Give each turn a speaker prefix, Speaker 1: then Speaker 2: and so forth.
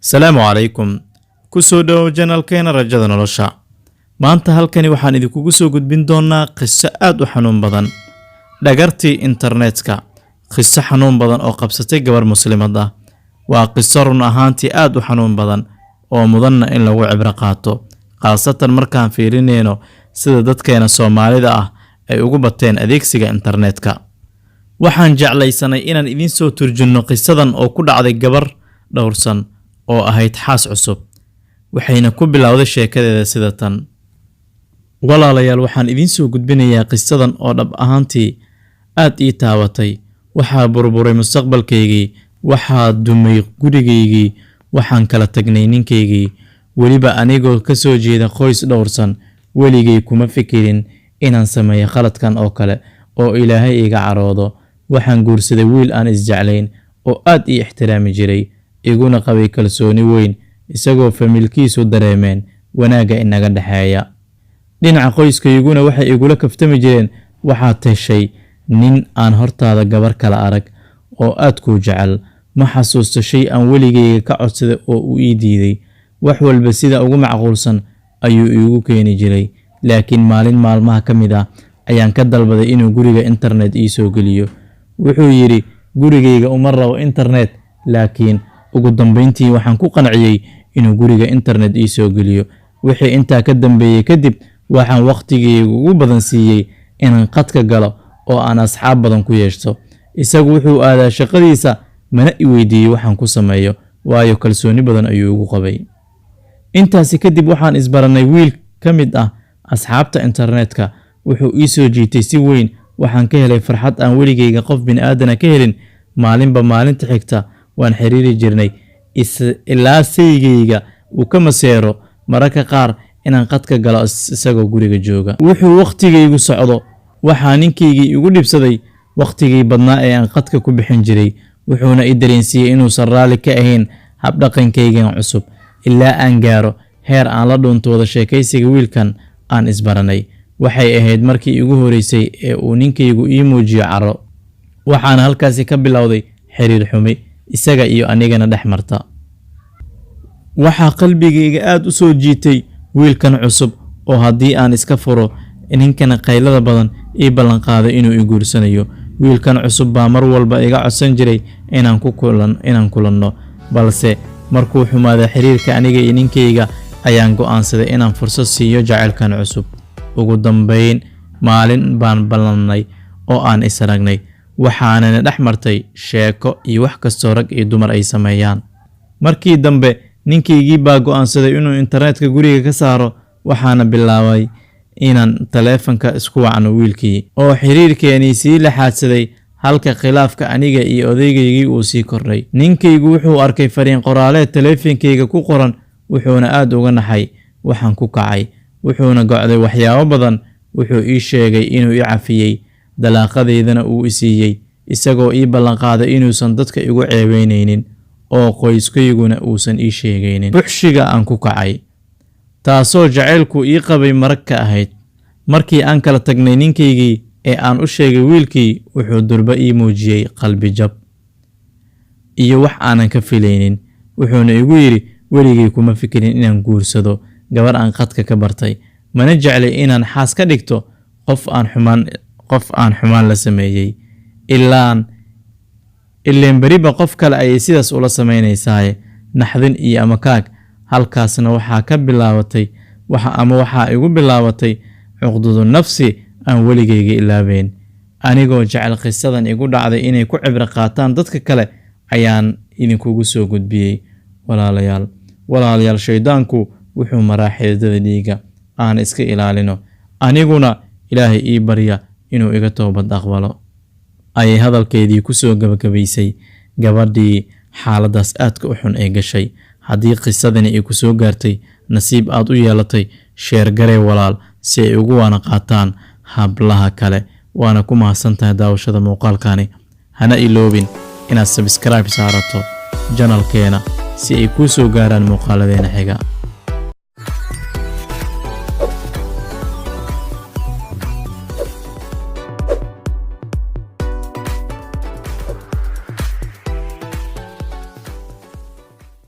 Speaker 1: Salaamu calaykum. Ku soo dhawow channelkeena Rajada Nolosha. Maanta halkani waxaan idinkugu soo gudbin doonaa qiso aad u xanuun badan. Dhagartii internetka. Qiso xanuun badan oo qabsatay gabar muslimad ah. Waa qiso run ahaantii aad u xanuun badan oo mudanna in lagu cibro qaato. Khaasatan markaan fiirinayno sida dadkeena Soomaalida ah ay ugu bateen adeegsiga internetka. Waxaan jeclaysanay inaan idin soo turjino qisadan oo ku dhacday gabar dhowrsan oo ahayd xaas cusub. Waxayna ku bilowday sheekadeeda sida tan. Walaalayaal, waxaan idin soo gudbinayaa qisadan oo dhab ahaantii aad ii taabatay. Waxaa burburay mustaqbalkaygii, waxaa dumay gurigaygii, waxaan kala tagnay ninkaygii. Weliba anigoo ka soo jeeda qoys dhowrsan, weligay kuma fikirin inaan sameeyo khaladkan oo kale oo Ilaahay iga caroodo. Waxaan guursaday wiil aan isjeclayn oo aad ii ixtiraami jiray, iguna qabay kalsooni weyn, isagoo familkiisu dareemeen wanaagga inaga dhaxeeya. Dhinaca qoyskayguna waxay igula kaftami jireen, waxaad heshay nin aan hortaada gabar kala arag oo aad ku jecel. Ma xasuusto shay aan weligayga ka codsaday oo uu ii diiday. Wax walba sida ugu macquulsan ayuu iigu keeni jiray. Laakiin maalin maalmaha ka mid ah ayaan ka dalbaday inuu guriga internet ii soo geliyo. Wuxuu yiri, gurigayga uma rabo internet, laakiin ugu dambeyntii waxaan ku qanciyay inuu guriga internet ii soo geliyo. Wixii intaa ka dambeeyay kadib waxaan waqtigayga ugu badan siiyay inaan qadka galo oo aan asxaab badan ku yeesho. Isagu wuxuu aadaa shaqadiisa, mana i weydiiyay waxaan ku sameeyo, waayo kalsooni badan ayuu ugu qabay. Intaasi kadib waxaan isbaranay wiil ka mid ah asxaabta internetka. Wuxuu ii soo jiitay si weyn. Waxaan ka helay farxad aan weligayga qof bini'aadan ka helin. Maalinba maalinta xigta waan xiriiri jirnay ilaa saygayga uu ka maseero mararka qaar inaan qadka galo isagoo guriga jooga. Wuxuu waqtigaygu socdo. Waxaa ninkaygii igu dhibsaday waqtigii badnaa ee aan qadka ku bixin jiray. Wuxuuna i dareensiiyay inuusan raalli ka ahayn habdhaqankaygan cusub, ilaa aan gaaro heer aan la dhuunto wada sheekaysiga wiilkan aan isbaranay. Waxay ahayd markii igu horeysay ee uu ninkaygu ii muujiyo caro. Waxaan halkaasi ka bilowday xiriir xumi isaga iyo anigana dhex marta. Waxaa qalbigayga aad u soo jiitay wiilkan cusub oo haddii aan iska furo ninkana qaylada badan ii ballan qaaday inuu i guursanayo. Wiilkan cusub baa mar walba iga codsan jiray inaan kulanno, balse markuu xumaaday xiriirka aniga iyo ninkayga ayaan go'aansaday inaan fursad siiyo jacaylkan cusub. Ugu dambeyn maalin baan ballannay oo aan is aragnay, waxaana dhex martay sheeko iyo wax kastoo rag iyo dumar ay sameeyaan. Markii dambe ninkaygii baa go'aansaday inuu internetka guriga ka saaro. Waxaana bilaabay inaan taleefanka isku wacno wiilkii, oo xiriirkeenii sii laxaadsaday halka khilaafka aniga iyo odaygaygii uu sii kordhay. Ninkaygu wuxuu arkay fariin qoraaleed taleefankayga ku qoran, wuxuuna aad uga naxay. Waxaan ku kacay, wuxuuna gocday waxyaabo badan. Wuxuu ii sheegay inuu i cafiyay, dalaaqadeydana uu i siiyay, isagoo ii ballan qaaday inuusan dadka igu ceebeynaynin oo qoyskayguna uusan ii sheegaynin. Fuxshiga aan ku kacay, taasoo jacaylku ii qabay marag ka ahayd. Markii aan kala tagnay ninkaygii ee aan u sheegay wiilkii, wuxuu durba ii muujiyay qalbi jab iyo wax aanan ka filaynin. Wuxuuna igu yiri, weligay kuma fikirin inaan guursado gabar aan qadka ka bartay, mana jeclay inaan xaas ka dhigto qof aan xumaan la sameeyay. Ileen beriba qof kale ayay sidaas ula samaynaysaa. Naxdin iyo amakaag. Halkaasna waxaa igu bilaabatay cuqdadu nafsi aan weligayga ilaabeyn. Anigoo jecel qisadan igu dhacday inay ku cibro qaataan dadka kale ayaan idinkugu soo gudbiyey. Walaalayaal, shaydaanku wuxuu maraa xididada dhiiga. Aan iska ilaalino. Aniguna Ilaahay ii barya inuu iga toobad aqbalo. Ayay hadalkeedii ku soo gabagabaysay gabadhii xaaladaas aadka u xun ee gashay. Haddii qisadani ay ku soo gaartay, nasiib aad u yeelatay, sheer garee walaal si ay ugu waana qaataan hablaha kale. Waana ku mahadsantahay daawashada muuqaalkani. Hana iloobin inaad subscribe saarato channelkeena si ay kuu soo gaaraan muuqaaladeena xiga.